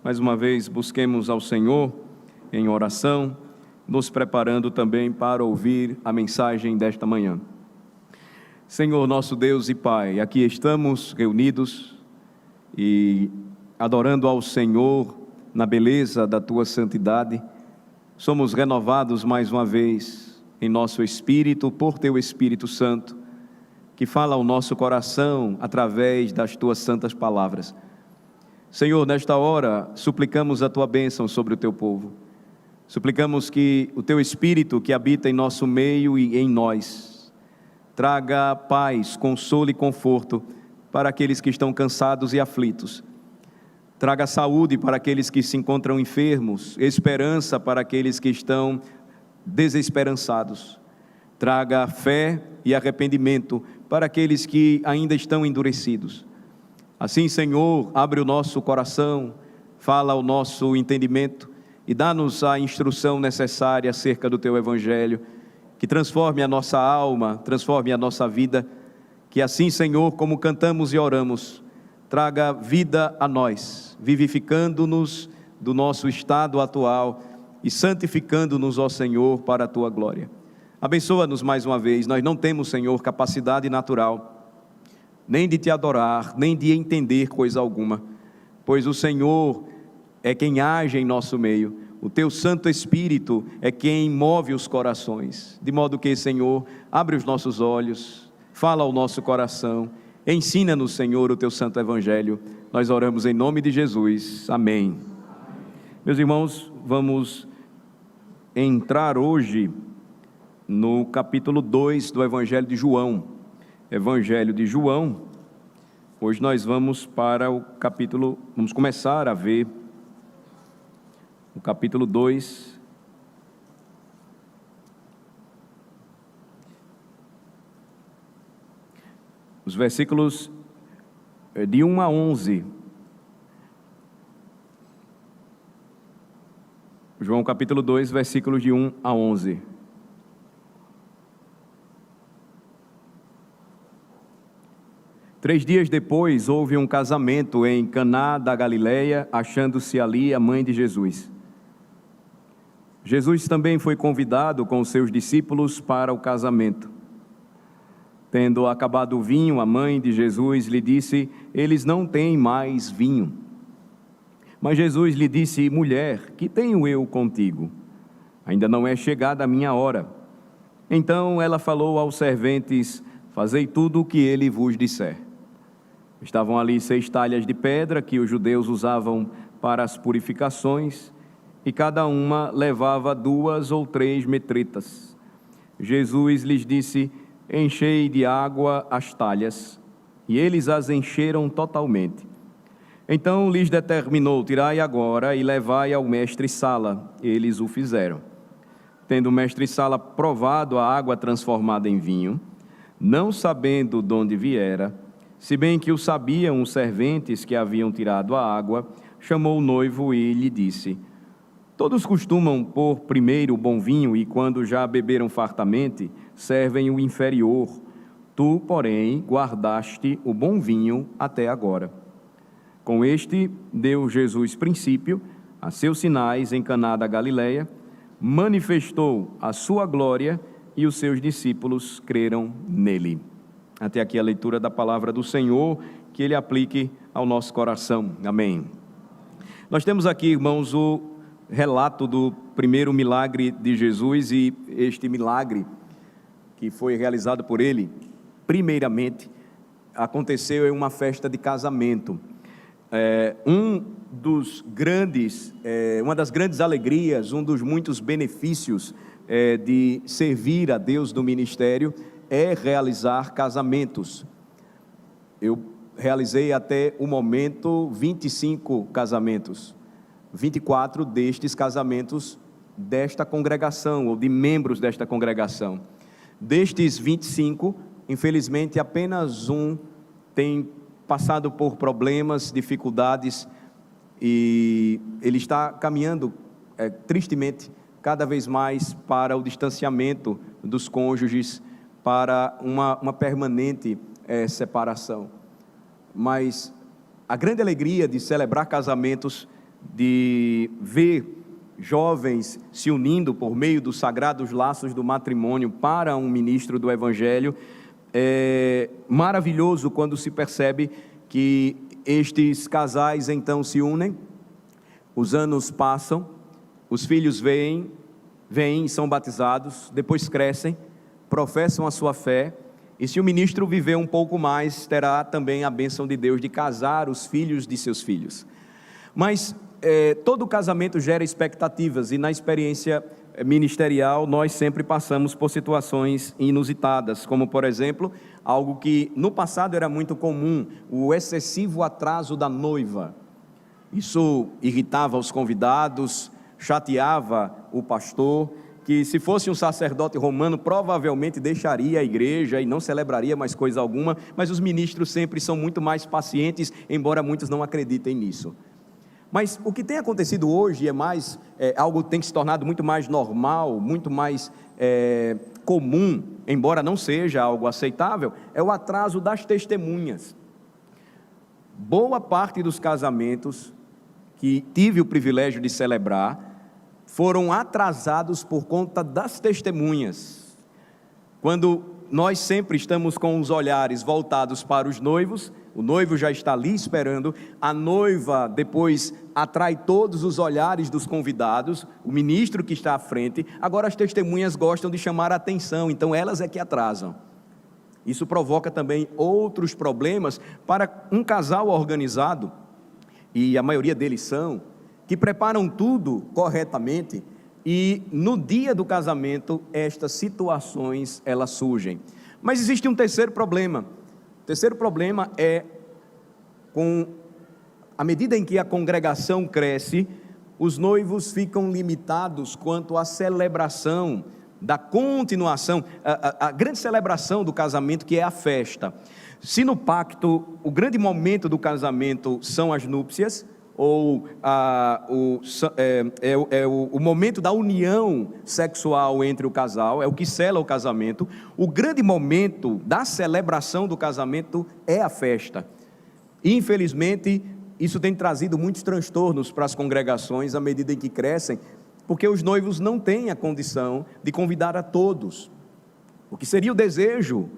mais uma vez busquemos ao Senhor em oração, nos preparando também para ouvir a mensagem desta manhã. Senhor, nosso Deus e Pai, aqui estamos reunidos e adorando ao Senhor na beleza da Tua santidade. Somos renovados mais uma vez em nosso espírito por Teu Espírito Santo, que fala ao nosso coração através das Tuas santas palavras. Senhor, nesta hora, suplicamos a Tua bênção sobre o Teu povo. Suplicamos que o Teu Espírito que habita em nosso meio e em nós traga paz, consolo e conforto para aqueles que estão cansados e aflitos. Traga saúde para aqueles que se encontram enfermos, esperança para aqueles que estão desesperançados. Traga fé e arrependimento para aqueles que ainda estão endurecidos. Assim, Senhor, abre o nosso coração, fala ao nosso entendimento e dá-nos a instrução necessária acerca do Teu Evangelho, que transforme a nossa alma, transforme a nossa vida, que assim, Senhor, como cantamos e oramos, traga vida a nós, vivificando-nos do nosso estado atual e santificando-nos, ó Senhor, para a Tua glória. Abençoa-nos mais uma vez. Nós não temos, Senhor, capacidade natural, nem de Te adorar, nem de entender coisa alguma, pois o Senhor é quem age em nosso meio. O Teu Santo Espírito é quem move os corações, de modo que, Senhor, abre os nossos olhos, fala ao nosso coração, ensina-nos, Senhor, o Teu Santo Evangelho. Nós oramos em nome de Jesus. Amém. Meus irmãos, vamos entrar hoje no capítulo 2 do Evangelho de João. Evangelho de João. Hoje nós vamos para o capítulo, vamos começar a ver o capítulo 2, os versículos de 1 a 11. João capítulo 2, versículos de 1 a 11. Três dias depois, houve um casamento em Caná da Galileia, achando-se ali a mãe de Jesus. Jesus também foi convidado com os seus discípulos para o casamento. Tendo acabado o vinho, a mãe de Jesus lhe disse: eles não têm mais vinho. Mas Jesus lhe disse: mulher, que tenho eu contigo? Ainda não é chegada a minha hora. Então ela falou aos serventes: fazei tudo o que ele vos disser. Estavam ali 6 talhas de pedra que os judeus usavam para as purificações, e cada uma levava 2 ou 3 metretas. Jesus lhes disse: enchei de água as talhas, e eles as encheram totalmente. Então lhes determinou: tirai agora e levai ao mestre-sala. Eles o fizeram. Tendo o mestre-sala provado a água transformada em vinho, não sabendo de onde viera, se bem que o sabiam os serventes que haviam tirado a água, chamou o noivo e lhe disse: todos costumam pôr primeiro o bom vinho e, quando já beberam fartamente, servem o inferior. Tu, porém, guardaste o bom vinho até agora. Com este, deu Jesus princípio a seus sinais em Caná da Galileia, manifestou a sua glória e os seus discípulos creram nele. Até aqui a leitura da palavra do Senhor, que Ele aplique ao nosso coração. Amém. Nós temos aqui, irmãos, o relato do primeiro milagre de Jesus, e este milagre que foi realizado por ele, primeiramente, aconteceu em uma festa de casamento. Uma das grandes alegrias, um dos muitos benefícios de servir a Deus no ministério é realizar casamentos. Eu realizei até o momento 25 casamentos. 24 destes casamentos desta congregação, ou de membros desta congregação. Destes 25, infelizmente, apenas um tem passado por problemas, dificuldades, e ele está caminhando, tristemente, cada vez mais para o distanciamento dos cônjuges, para uma permanente separação. Mas a grande alegria de celebrar casamentos de ver jovens se unindo por meio dos sagrados laços do matrimônio para um ministro do Evangelho. É maravilhoso quando se percebe que estes casais então se unem, os anos passam, os filhos vêm e são batizados, depois crescem, professam a sua fé, e se o ministro viver um pouco mais, terá também a bênção de Deus de casar os filhos de seus filhos. Mas todo casamento gera expectativas, e na experiência ministerial nós sempre passamos por situações inusitadas, como por exemplo, algo que no passado era muito comum, o excessivo atraso da noiva. Isso irritava os convidados, chateava o pastor, que se fosse um sacerdote romano, provavelmente deixaria a igreja e não celebraria mais coisa alguma, mas os ministros sempre são muito mais pacientes, embora muitos não acreditem nisso. Mas o que tem acontecido hoje algo que tem se tornado muito mais normal, muito mais comum, embora não seja algo aceitável, é o atraso das testemunhas. Boa parte dos casamentos que tive o privilégio de celebrar foram atrasados por conta das testemunhas. Quando nós sempre estamos com os olhares voltados para os noivos, o noivo já está ali esperando, a noiva depois atrai todos os olhares dos convidados, o ministro que está à frente, agora as testemunhas gostam de chamar a atenção, então elas é que atrasam. Isso provoca também outros problemas para um casal organizado, e a maioria deles são, que preparam tudo corretamente, e no dia do casamento estas situações elas surgem. Mas existe um terceiro problema. O terceiro problema é, à medida em que a congregação cresce, os noivos ficam limitados quanto à celebração da continuação, a grande celebração do casamento, que é a festa. Se no pacto o grande momento do casamento são as núpcias, ou o momento da união sexual entre o casal, é o que sela o casamento, o grande momento da celebração do casamento é a festa. Infelizmente, isso tem trazido muitos transtornos para as congregações à medida em que crescem, porque os noivos não têm a condição de convidar a todos, o que seria o desejo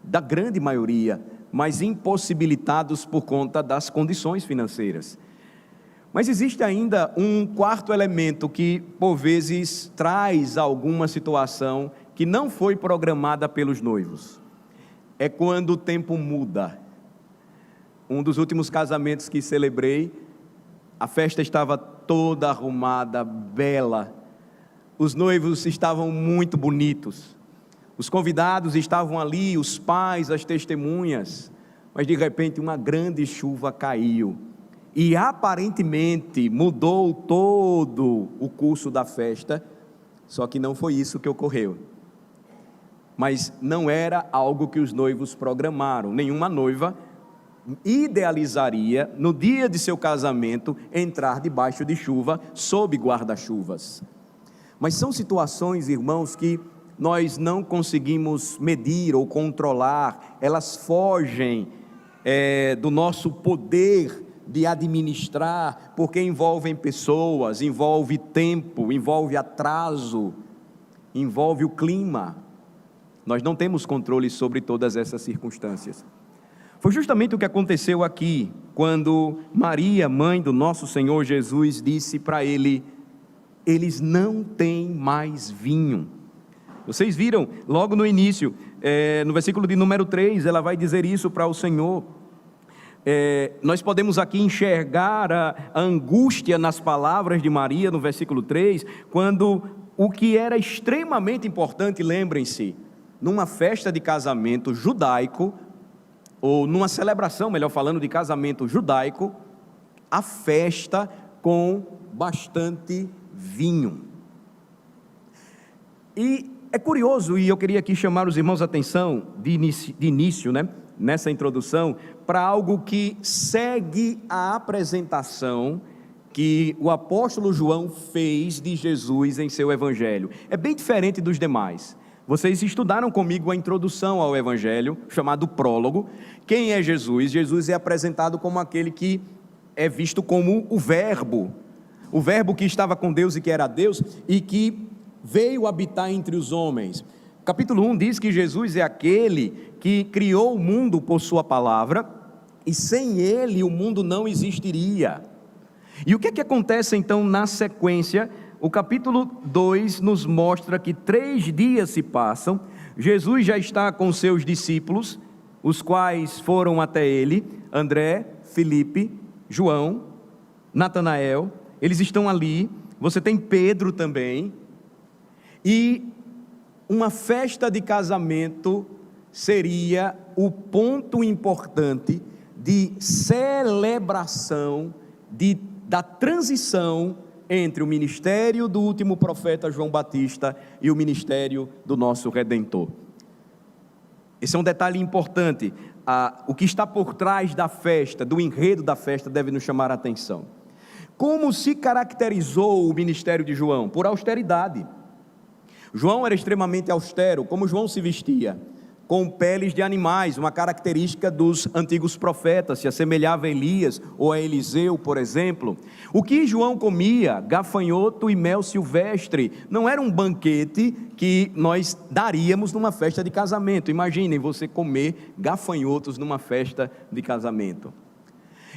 da grande maioria, mas impossibilitados por conta das condições financeiras. Mas existe ainda um quarto elemento que, por vezes, traz alguma situação que não foi programada pelos noivos. É quando o tempo muda. Um dos últimos casamentos que celebrei, a festa estava toda arrumada, bela. Os noivos estavam muito bonitos. Os convidados estavam ali, os pais, as testemunhas. Mas, de repente, uma grande chuva caiu. E aparentemente mudou todo o curso da festa, só que não foi isso que ocorreu. Mas não era algo que os noivos programaram. Nenhuma noiva idealizaria, no dia de seu casamento, entrar debaixo de chuva, sob guarda-chuvas. Mas são situações, irmãos, que nós não conseguimos medir ou controlar, elas fogem do nosso poder de administrar, porque envolvem pessoas, envolve tempo, envolve atraso, envolve o clima. Nós não temos controle sobre todas essas circunstâncias. Foi justamente o que aconteceu aqui, quando Maria, mãe do nosso Senhor Jesus, disse para ele: eles não têm mais vinho. Vocês viram logo no início, no versículo de número 3, ela vai dizer isso para o Senhor. Nós podemos aqui enxergar a angústia nas palavras de Maria no versículo 3, quando o que era extremamente importante, lembrem-se, numa festa de casamento judaico, ou numa celebração, melhor falando, de casamento judaico, a festa com bastante vinho. E é curioso, e eu queria aqui chamar os irmãos a atenção, de início, nessa introdução, para algo que segue a apresentação que o apóstolo João fez de Jesus em seu evangelho. É bem diferente dos demais. Vocês estudaram comigo a introdução ao evangelho, chamado prólogo. Quem é Jesus? Jesus é apresentado como aquele que é visto como o verbo, o verbo que estava com Deus e que era Deus e que veio habitar entre os homens. Capítulo 1 diz que Jesus é aquele que criou o mundo por sua palavra, e sem ele o mundo não existiria. E o que é que acontece então na sequência? O capítulo 2 nos mostra que 3 dias se passam, Jesus já está com seus discípulos, os quais foram até ele, André, Filipe, João, Natanael, eles estão ali, você tem Pedro também, e uma festa de casamento seria o ponto importante de celebração da transição entre o ministério do último profeta João Batista e o ministério do nosso Redentor. Esse é um detalhe importante. O que está por trás da festa, do enredo da festa, deve nos chamar a atenção. Como se caracterizou o ministério de João? Por austeridade. João era extremamente austero. Como João se vestia? Com peles de animais, uma característica dos antigos profetas, se assemelhava a Elias ou a Eliseu, por exemplo. O que João comia? Gafanhoto e mel silvestre. Não era um banquete que nós daríamos numa festa de casamento. Imaginem você comer gafanhotos numa festa de casamento.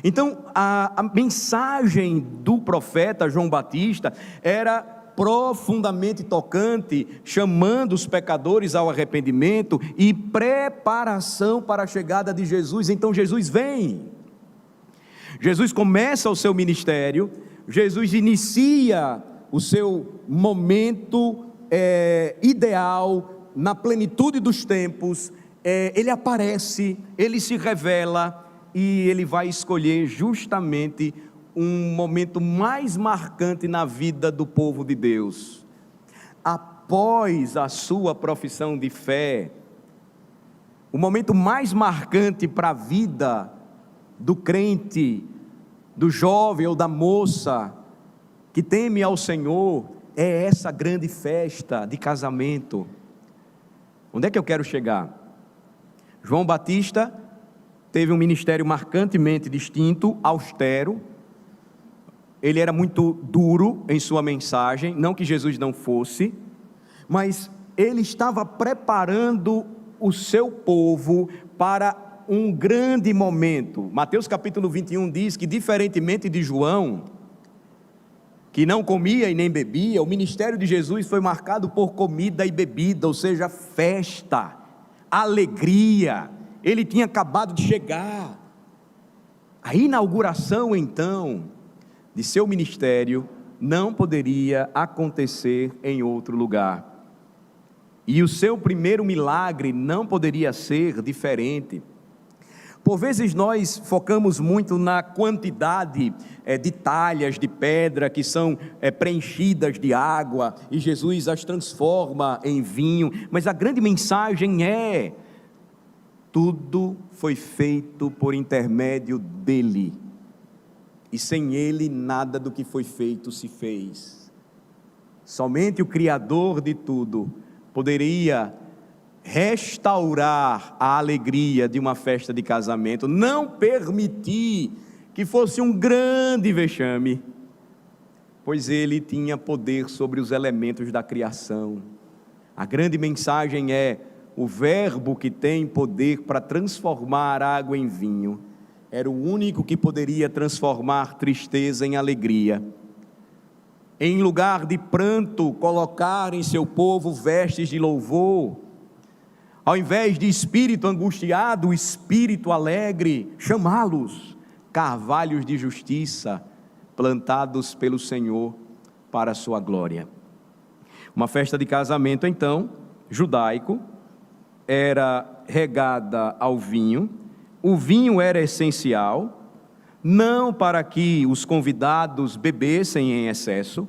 Então, a mensagem do profeta João Batista era profundamente tocante, chamando os pecadores ao arrependimento e preparação para a chegada de Jesus. Então Jesus vem, Jesus começa o seu ministério, Jesus inicia o seu momento ideal, na plenitude dos tempos, ele aparece, ele se revela, e ele vai escolher justamente um momento mais marcante na vida do povo de Deus. Após a sua profissão de fé, o momento mais marcante para a vida do crente, do jovem ou da moça que teme ao Senhor, é essa grande festa de casamento. Onde é que eu quero chegar? João Batista teve um ministério marcantemente distinto, austero. Ele era muito duro em sua mensagem, não que Jesus não fosse, mas ele estava preparando o seu povo para um grande momento. Mateus capítulo 21 diz que, diferentemente de João, que não comia e nem bebia, o ministério de Jesus foi marcado por comida e bebida, ou seja, festa, alegria. Ele tinha acabado de chegar. A inauguração então de seu ministério não poderia acontecer em outro lugar, e o seu primeiro milagre não poderia ser diferente. Por vezes nós focamos muito na quantidade de talhas de pedra que são preenchidas de água, e Jesus as transforma em vinho, mas a grande mensagem é: tudo foi feito por intermédio dele, e sem ele nada do que foi feito se fez. Somente o Criador de tudo poderia restaurar a alegria de uma festa de casamento, não permitir que fosse um grande vexame, pois ele tinha poder sobre os elementos da criação. A grande mensagem é: o verbo que tem poder para transformar água em vinho, era o único que poderia transformar tristeza em alegria. Em lugar de pranto, colocar em seu povo vestes de louvor. Ao invés de espírito angustiado, espírito alegre, chamá-los carvalhos de justiça, plantados pelo Senhor para a sua glória. Uma festa de casamento, então, judaico, era regada ao vinho. O vinho era essencial, não para que os convidados bebessem em excesso.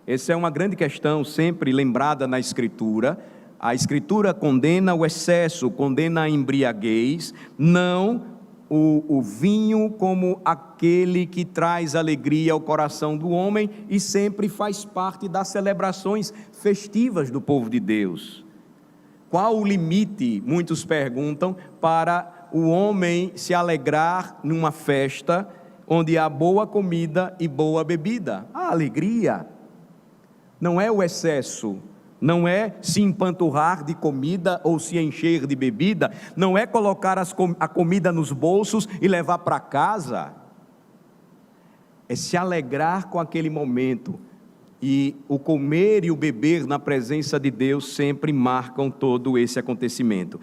Essa é uma grande questão sempre lembrada na Escritura. A Escritura condena o excesso, condena a embriaguez, não o vinho como aquele que traz alegria ao coração do homem e sempre faz parte das celebrações festivas do povo de Deus. Qual o limite, muitos perguntam, para o homem se alegrar numa festa onde há boa comida e boa bebida. A alegria não é o excesso, não é se empanturrar de comida ou se encher de bebida, não é colocar a comida nos bolsos e levar para casa, é se alegrar com aquele momento. E o comer e o beber na presença de Deus sempre marcam todo esse acontecimento.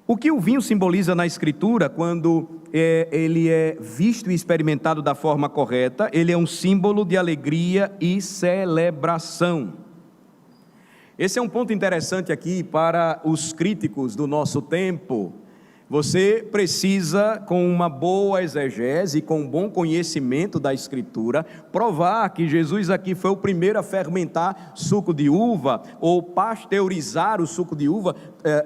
O que o vinho simboliza na Escritura, quando ele é visto e experimentado da forma correta, ele é um símbolo de alegria e celebração. Esse é um ponto interessante aqui para os críticos do nosso tempo. Você precisa, com uma boa exegese, com um bom conhecimento da Escritura, provar que Jesus aqui foi o primeiro a fermentar suco de uva, ou pasteurizar o suco de uva,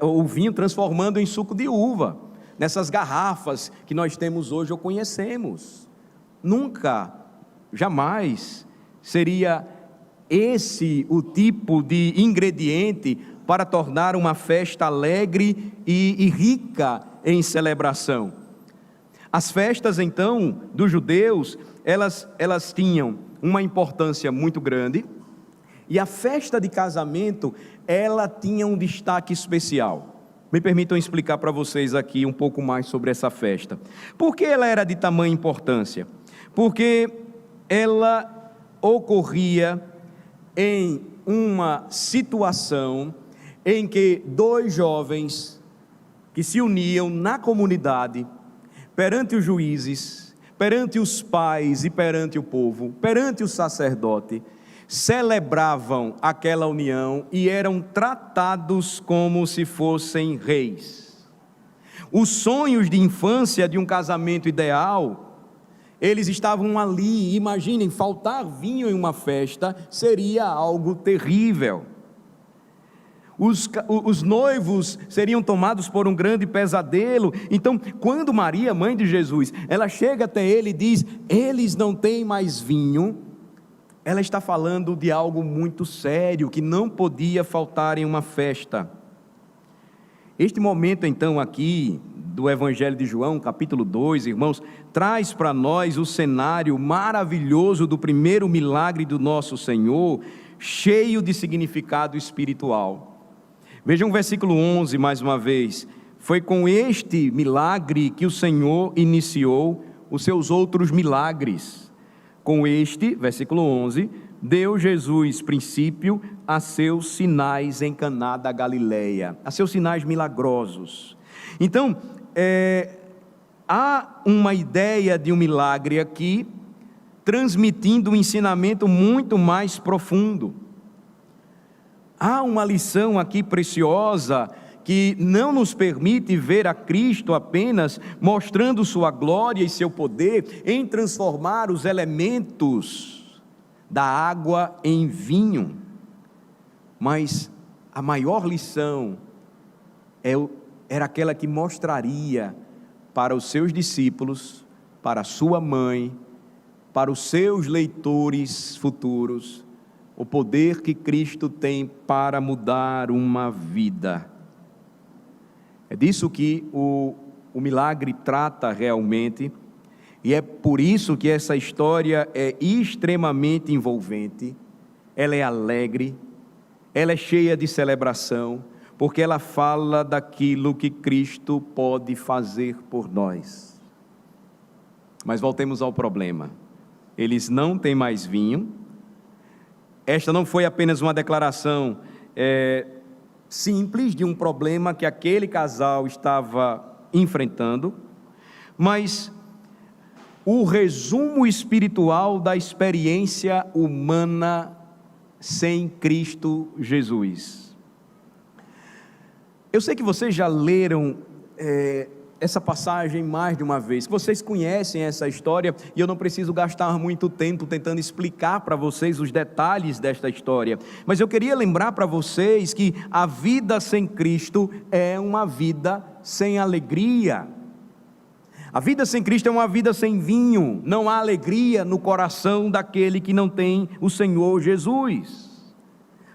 o vinho transformando em suco de uva, nessas garrafas que nós temos hoje ou conhecemos. Nunca, jamais seria esse o tipo de ingrediente para tornar uma festa alegre e rica em celebração. As festas, então, dos judeus, elas tinham uma importância muito grande, e a festa de casamento, ela tinha um destaque especial. Me permitam explicar para vocês aqui um pouco mais sobre essa festa. Por que ela era de tamanha importância? Porque ela ocorria em uma situação em que dois jovens que se uniam na comunidade, perante os juízes, perante os pais e perante o povo, perante o sacerdote, celebravam aquela união e eram tratados como se fossem reis. Os sonhos de infância de um casamento ideal, eles estavam ali. Imaginem, faltar vinho em uma festa seria algo terrível. Os noivos seriam tomados por um grande pesadelo. Então, quando Maria, mãe de Jesus, ela chega até ele e diz: eles não têm mais vinho, ela está falando de algo muito sério, que não podia faltar em uma festa. Este momento então aqui, do Evangelho de João, capítulo 2, irmãos, traz para nós o cenário maravilhoso do primeiro milagre do nosso Senhor, cheio de significado espiritual. Vejam o versículo 11 mais uma vez. Foi com este milagre que o Senhor iniciou os seus outros milagres. Com este, versículo 11, deu Jesus princípio a seus sinais em Caná da Galileia, a seus sinais milagrosos. Então, há uma ideia de um milagre aqui, transmitindo um ensinamento muito mais profundo. Há uma lição aqui preciosa, que não nos permite ver a Cristo apenas mostrando sua glória e seu poder em transformar os elementos da água em vinho, mas a maior lição era aquela que mostraria para os seus discípulos, para a sua mãe, para os seus leitores futuros, o poder que Cristo tem para mudar uma vida. É disso que o milagre trata realmente, e é por isso que essa história é extremamente envolvente, ela é alegre, ela é cheia de celebração, porque ela fala daquilo que Cristo pode fazer por nós. Mas voltemos ao problema. Eles não têm mais vinho. Esta não foi apenas uma declaração simples de um problema que aquele casal estava enfrentando, mas o resumo espiritual da experiência humana sem Cristo Jesus. Eu sei que vocês já leram essa passagem mais de uma vez, vocês conhecem essa história, e eu não preciso gastar muito tempo tentando explicar para vocês os detalhes desta história, mas eu queria lembrar para vocês que a vida sem Cristo é uma vida sem alegria. A vida sem Cristo é uma vida sem vinho. Não há alegria no coração daquele que não tem o Senhor Jesus.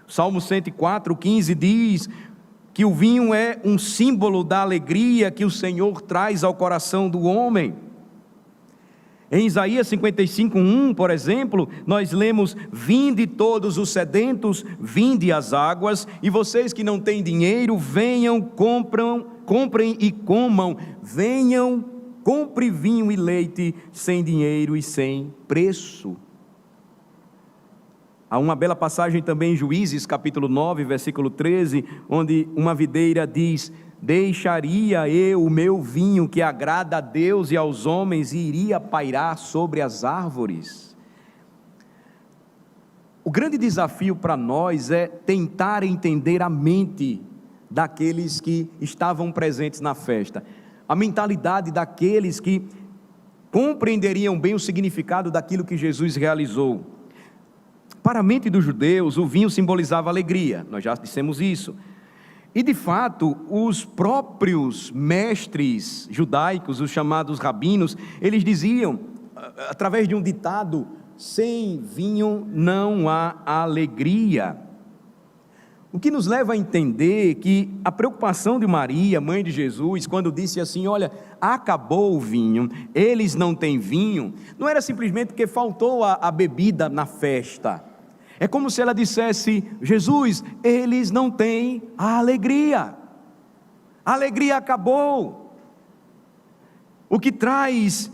Salmo 104:15 diz que o vinho é um símbolo da alegria que o Senhor traz ao coração do homem. Em Isaías 55:1, por exemplo, nós lemos: vinde todos os sedentos, vinde às águas, e vocês que não têm dinheiro, venham, comprem e comam, venham, compre vinho e leite, sem dinheiro e sem preço. Há uma bela passagem também em Juízes, capítulo 9, versículo 13, onde uma videira diz: deixaria eu o meu vinho que agrada a Deus e aos homens, e iria pairar sobre as árvores. O grande desafio para nós é tentar entender a mente daqueles que estavam presentes na festa, a mentalidade daqueles que compreenderiam bem o significado daquilo que Jesus realizou. Para a mente dos judeus, o vinho simbolizava alegria, nós já dissemos isso. E de fato, os próprios mestres judaicos, os chamados rabinos, eles diziam, através de um ditado: sem vinho não há alegria. O que nos leva a entender que a preocupação de Maria, mãe de Jesus, quando disse assim: olha, acabou o vinho, eles não têm vinho, não era simplesmente porque faltou a bebida na festa. É como se ela dissesse: Jesus, eles não têm a alegria acabou. O que traz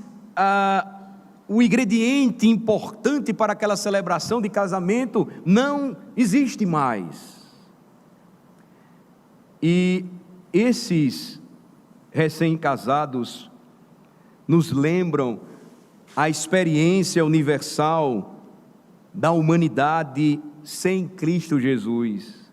o ingrediente importante para aquela celebração de casamento não existe mais. E esses recém-casados nos lembram a experiência universal da humanidade sem Cristo Jesus.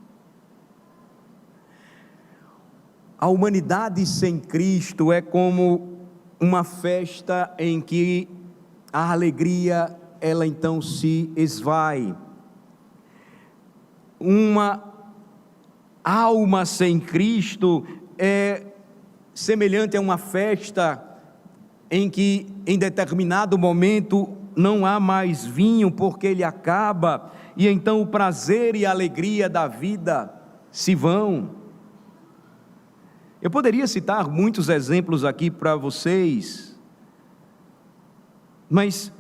A humanidade sem Cristo é como uma festa em que a alegria, ela então se esvai. Uma alma sem Cristo é semelhante a uma festa em que em determinado momento não há mais vinho porque ele acaba, e então o prazer e a alegria da vida se vão. Eu poderia citar muitos exemplos aqui para vocês, mas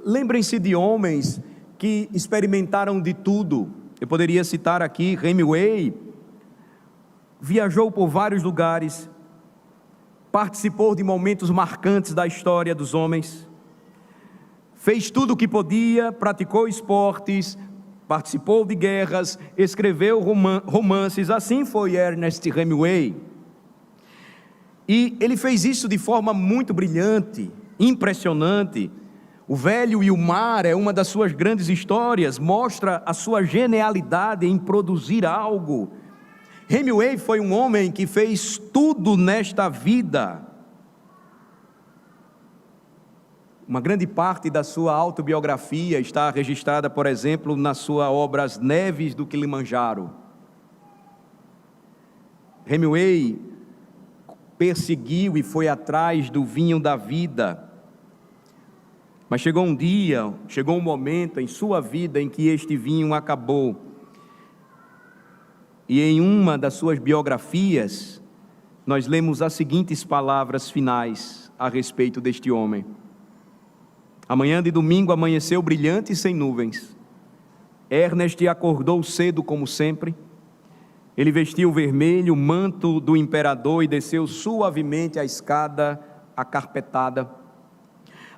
lembrem-se de homens que experimentaram de tudo. Eu poderia citar aqui Hemingway, viajou por vários lugares, participou de momentos marcantes da história dos homens, fez tudo o que podia, praticou esportes, participou de guerras, escreveu romances. Assim foi Ernest Hemingway, e ele fez isso de forma muito brilhante, impressionante. O Velho e o Mar é uma das suas grandes histórias, mostra a sua genialidade em produzir algo. Hemingway foi um homem que fez tudo nesta vida. Uma grande parte da sua autobiografia está registrada, por exemplo, na sua obra As Neves do Kilimanjaro. Hemingway perseguiu e foi atrás do vinho da vida, mas chegou um momento em sua vida em que este vinho acabou. E em uma das suas biografias, nós lemos as seguintes palavras finais a respeito deste homem: a manhã de domingo amanheceu brilhante e sem nuvens. Ernest acordou cedo como sempre. Ele vestiu o vermelho, o manto do imperador, e desceu suavemente a escada acarpetada.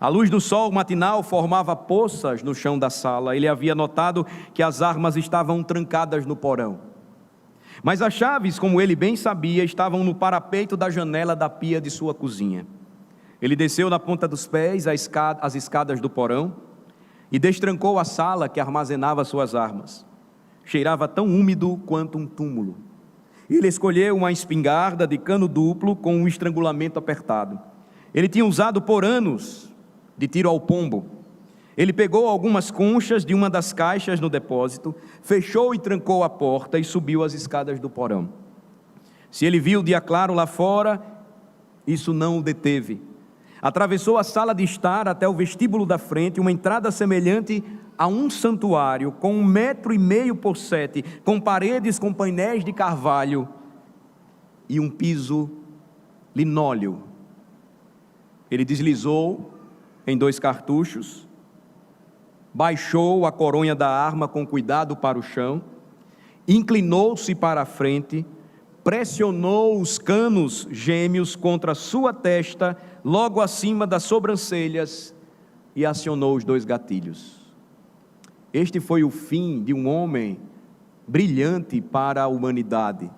A luz do sol matinal formava poças no chão da sala. Ele havia notado que as armas estavam trancadas no porão, mas as chaves, como ele bem sabia, estavam no parapeito da janela da pia de sua cozinha. Ele desceu na ponta dos pés as escadas do porão e destrancou a sala que armazenava suas armas. Cheirava tão úmido quanto um túmulo. Ele escolheu uma espingarda de cano duplo com um estrangulamento apertado. Ele tinha usado por anos de tiro ao pombo. Ele pegou algumas conchas de uma das caixas no depósito, fechou e trancou a porta e subiu as escadas do porão. Se ele viu o dia claro lá fora, isso não o deteve. Atravessou a sala de estar até o vestíbulo da frente, uma entrada semelhante a um santuário, com 1,5 metros por 7, com paredes com painéis de carvalho e um piso linóleo. Ele deslizou em 2 cartuchos, baixou a coronha da arma com cuidado para o chão, inclinou-se para a frente, pressionou os canos gêmeos contra sua testa, logo acima das sobrancelhas, e acionou os 2 gatilhos. Este foi o fim de um homem brilhante para a humanidade,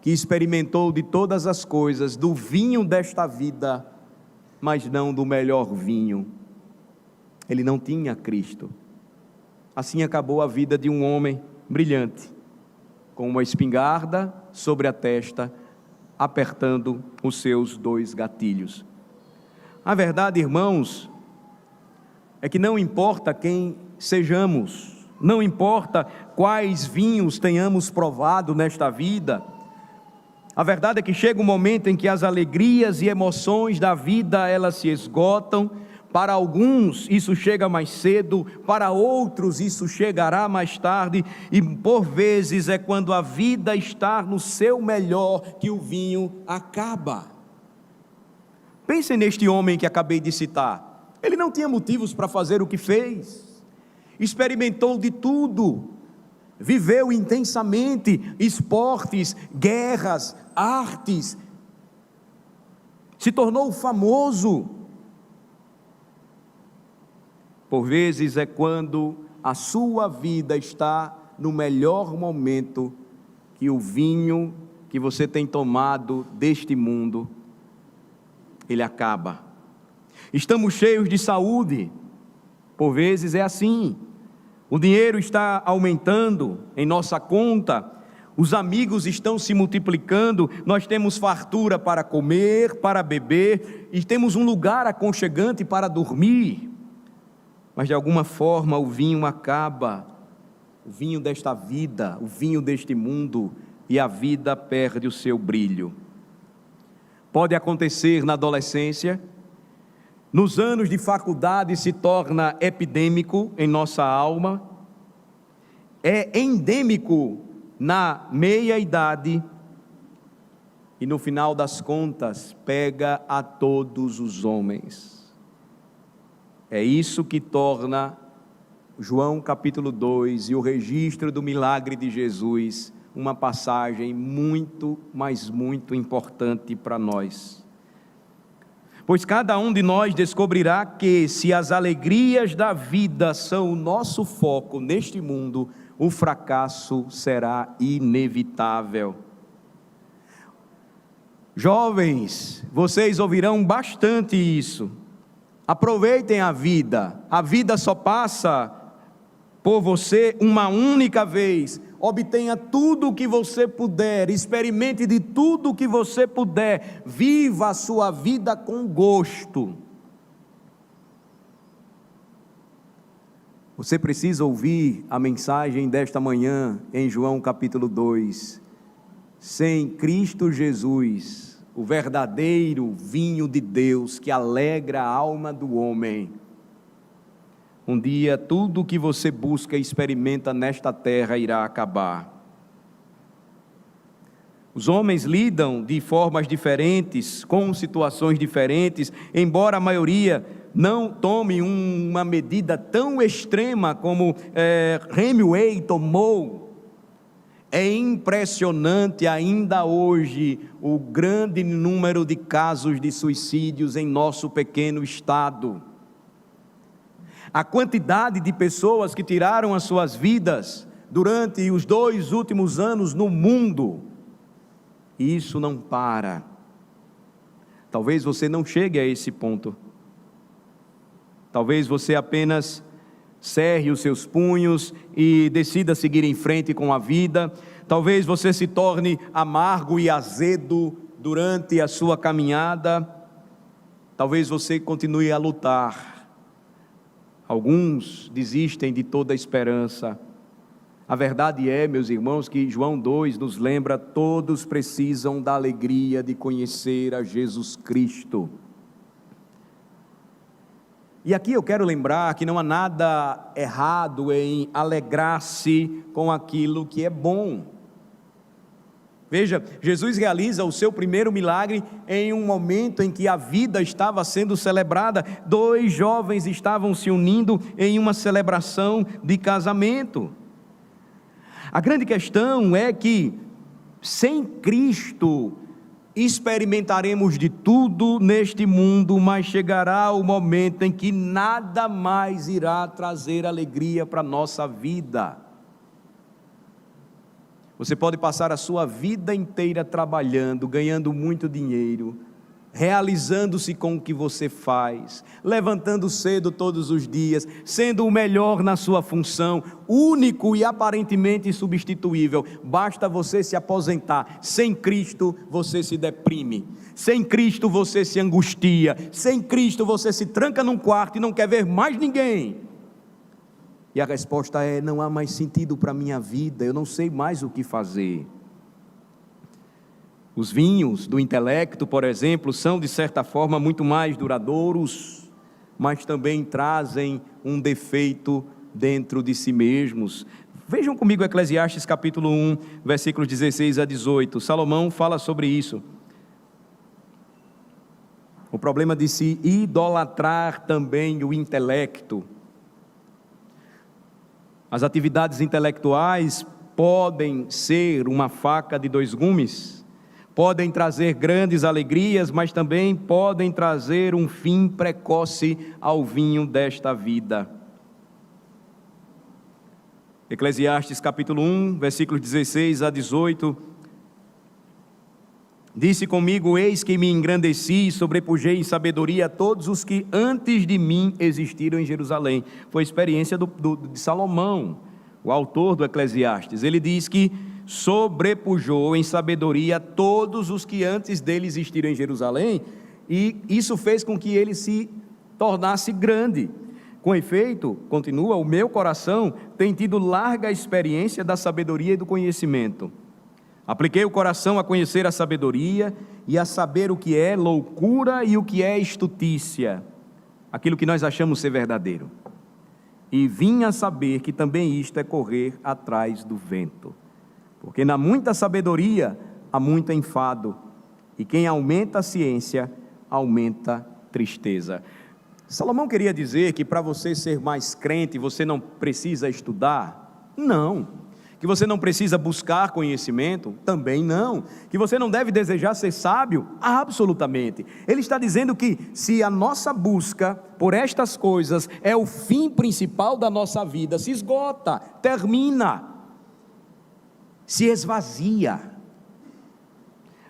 que experimentou de todas as coisas, do vinho desta vida, mas não do melhor vinho. Ele não tinha Cristo. Assim acabou a vida de um homem brilhante, com uma espingarda sobre a testa, apertando os seus 2 gatilhos. A verdade, irmãos, é que não importa quem sejamos, não importa quais vinhos tenhamos provado nesta vida, a verdade é que chega um momento em que as alegrias e emoções da vida, elas se esgotam. Para alguns isso chega mais cedo, para outros isso chegará mais tarde, e por vezes é quando a vida está no seu melhor que o vinho acaba. Pensem neste homem que acabei de citar. Ele não tinha motivos para fazer o que fez, experimentou de tudo, viveu intensamente esportes, guerras, artes, se tornou famoso. Por vezes é quando a sua vida está no melhor momento que o vinho que você tem tomado deste mundo, ele acaba. Estamos cheios de saúde, por vezes é assim. O dinheiro está aumentando em nossa conta, os amigos estão se multiplicando, nós temos fartura para comer, para beber, e temos um lugar aconchegante para dormir. Mas de alguma forma o vinho acaba, o vinho desta vida, o vinho deste mundo, e a vida perde o seu brilho. Pode acontecer na adolescência, nos anos de faculdade se torna epidêmico em nossa alma, é endêmico na meia-idade, e no final das contas pega a todos os homens. É isso que torna João capítulo 2 e o registro do milagre de Jesus uma passagem muito, mas muito importante para nós. Pois cada um de nós descobrirá que, se as alegrias da vida são o nosso foco neste mundo, o fracasso será inevitável. Jovens, vocês ouvirão bastante isso. Aproveitem a vida só passa por você uma única vez. Obtenha tudo o que você puder, experimente de tudo o que você puder, viva a sua vida com gosto. Você precisa ouvir a mensagem desta manhã em João capítulo 2. Sem Cristo Jesus, o verdadeiro vinho de Deus que alegra a alma do homem, um dia tudo o que você busca e experimenta nesta terra irá acabar. Os homens lidam de formas diferentes, com situações diferentes, embora a maioria não tome uma medida tão extrema como Hemingway tomou. É impressionante ainda hoje o grande número de casos de suicídios em nosso pequeno estado. A quantidade de pessoas que tiraram as suas vidas durante os 2 últimos anos no mundo, e isso não para. Talvez você não chegue a esse ponto. Talvez você apenas cerre os seus punhos e decida seguir em frente com a vida. Talvez você se torne amargo e azedo durante a sua caminhada. Talvez você continue a lutar. Alguns desistem de toda a esperança. A verdade é, meus irmãos, que João 2 nos lembra: todos precisam da alegria de conhecer a Jesus Cristo. E aqui eu quero lembrar que não há nada errado em alegrar-se com aquilo que é bom. Veja, Jesus realiza o seu primeiro milagre em um momento em que a vida estava sendo celebrada. 2 jovens estavam se unindo em uma celebração de casamento. A grande questão é que, sem Cristo, experimentaremos de tudo neste mundo, mas chegará o momento em que nada mais irá trazer alegria para a nossa vida. Você pode passar a sua vida inteira trabalhando, ganhando muito dinheiro, realizando-se com o que você faz, levantando cedo todos os dias, sendo o melhor na sua função, único e aparentemente insubstituível. Basta você se aposentar. Sem Cristo você se deprime, sem Cristo você se angustia, sem Cristo você se tranca num quarto e não quer ver mais ninguém. E a resposta é: não há mais sentido para a minha vida, eu não sei mais o que fazer. Os vinhos do intelecto, por exemplo, são de certa forma muito mais duradouros, mas também trazem um defeito dentro de si mesmos. Vejam comigo Eclesiastes capítulo 1, versículos 16 a 18. Salomão fala sobre isso. O problema de se idolatrar também o intelecto. As atividades intelectuais podem ser uma faca de 2 gumes, podem trazer grandes alegrias, mas também podem trazer um fim precoce ao vinho desta vida. Eclesiastes capítulo 1, versículos 16 a 18. Disse comigo: eis que me engrandeci e sobrepujei em sabedoria a todos os que antes de mim existiram em Jerusalém. Foi a experiência de Salomão, o autor do Eclesiastes. Ele diz que sobrepujou em sabedoria a todos os que antes dele existiram em Jerusalém, e isso fez com que ele se tornasse grande. Com efeito, continua, o meu coração tem tido larga experiência da sabedoria e do conhecimento. Apliquei o coração a conhecer a sabedoria e a saber o que é loucura e o que é estutícia, aquilo que nós achamos ser verdadeiro. E vim a saber que também isto é correr atrás do vento. Porque na muita sabedoria há muito enfado, e quem aumenta a ciência, aumenta tristeza. Salomão queria dizer que para você ser mais crente, você não precisa estudar? Não. Que você não precisa buscar conhecimento? Também não. Que você não deve desejar ser sábio? Absolutamente. Ele está dizendo que se a nossa busca por estas coisas é o fim principal da nossa vida, se esgota, termina, se esvazia.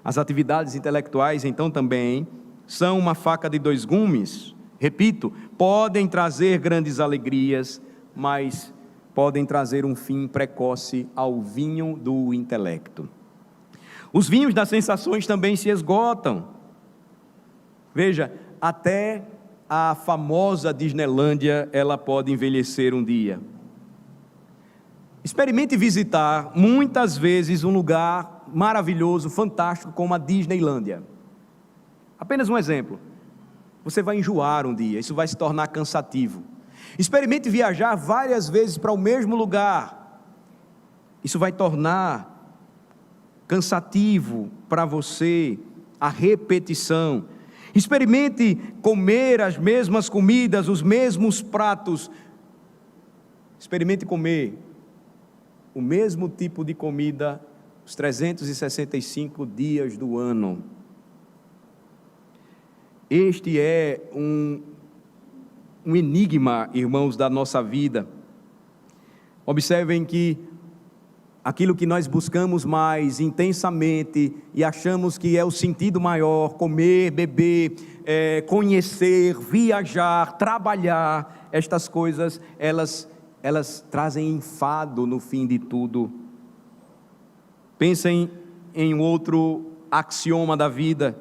As atividades intelectuais, então, também são uma faca de 2 gumes. Repito, podem trazer grandes alegrias, mas podem trazer um fim precoce ao vinho do intelecto. Os vinhos das sensações também se esgotam. Veja, até a famosa Disneylândia, ela pode envelhecer um dia. Experimente visitar muitas vezes um lugar maravilhoso, fantástico, como a Disneylândia. Apenas um exemplo. Você vai enjoar um dia, isso vai se tornar cansativo. Experimente viajar várias vezes para o mesmo lugar. Isso vai tornar cansativo para você a repetição. Experimente comer as mesmas comidas, os mesmos pratos. Experimente comer o mesmo tipo de comida os 365 dias do ano. Este é um enigma, irmãos, da nossa vida. Observem que aquilo que nós buscamos mais intensamente e achamos que é o sentido maior, comer, beber, conhecer, viajar, trabalhar, estas coisas, elas trazem enfado no fim de tudo. Pensem em outro axioma da vida: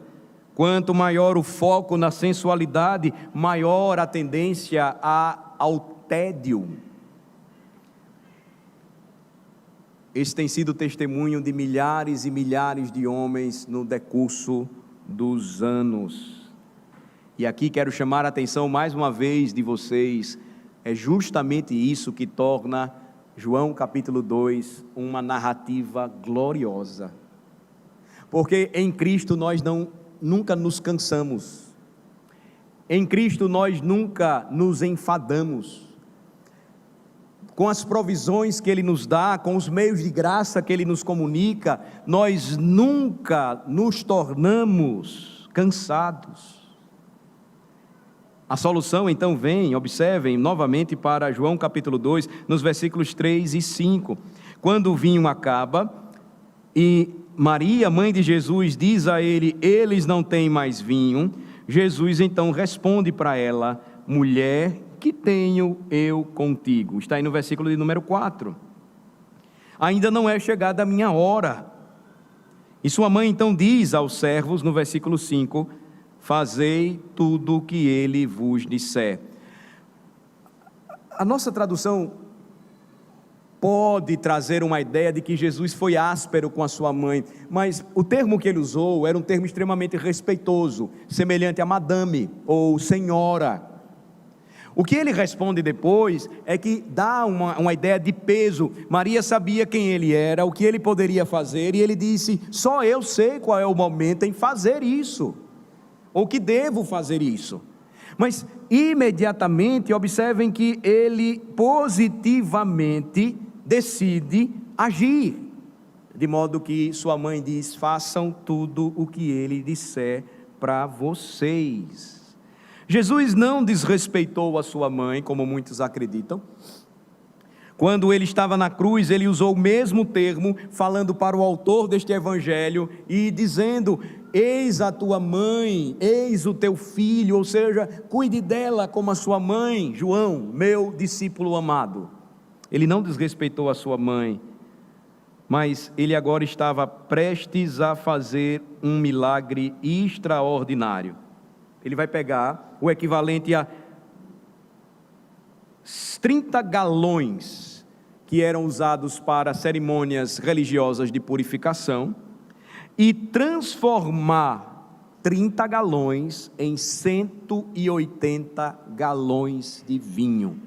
quanto maior o foco na sensualidade, maior a tendência ao tédio. Esse tem sido o testemunho de milhares e milhares de homens no decurso dos anos. E aqui quero chamar a atenção mais uma vez de vocês. É justamente isso que torna João capítulo 2 uma narrativa gloriosa. porque em Cristo nós nunca nos cansamos, em Cristo nós nunca nos enfadamos, com as provisões que Ele nos dá, com os meios de graça que Ele nos comunica, nós nunca nos tornamos cansados. A solução então vem, observem novamente para João capítulo 2, nos versículos 3 e 5, quando o vinho acaba, e Maria, mãe de Jesus, diz a ele: eles não têm mais vinho. Jesus então responde para ela: mulher, que tenho eu contigo? Está aí no versículo de número 4. Ainda não é chegada a minha hora. E sua mãe então diz aos servos, no versículo 5, fazei tudo o que ele vos disser. A nossa tradução pode trazer uma ideia de que Jesus foi áspero com a sua mãe, mas o termo que ele usou era um termo extremamente respeitoso, semelhante a madame ou senhora. O que ele responde depois é que dá uma ideia de peso. Maria sabia quem ele era, o que ele poderia fazer, e ele disse: só eu sei qual é o momento em fazer isso, ou que devo fazer isso. Mas imediatamente observem que ele positivamente decide agir, de modo que sua mãe diz: façam tudo o que ele disser para vocês. Jesus não desrespeitou a sua mãe, como muitos acreditam. Quando ele estava na cruz, ele usou o mesmo termo, falando para o autor deste evangelho e dizendo: eis a tua mãe, eis o teu filho, ou seja, cuide dela como a sua mãe, João, meu discípulo amado. Ele não desrespeitou a sua mãe, mas ele agora estava prestes a fazer um milagre extraordinário. Ele vai pegar o equivalente a 30 galões que eram usados para cerimônias religiosas de purificação e transformar 30 galões em 180 galões de vinho.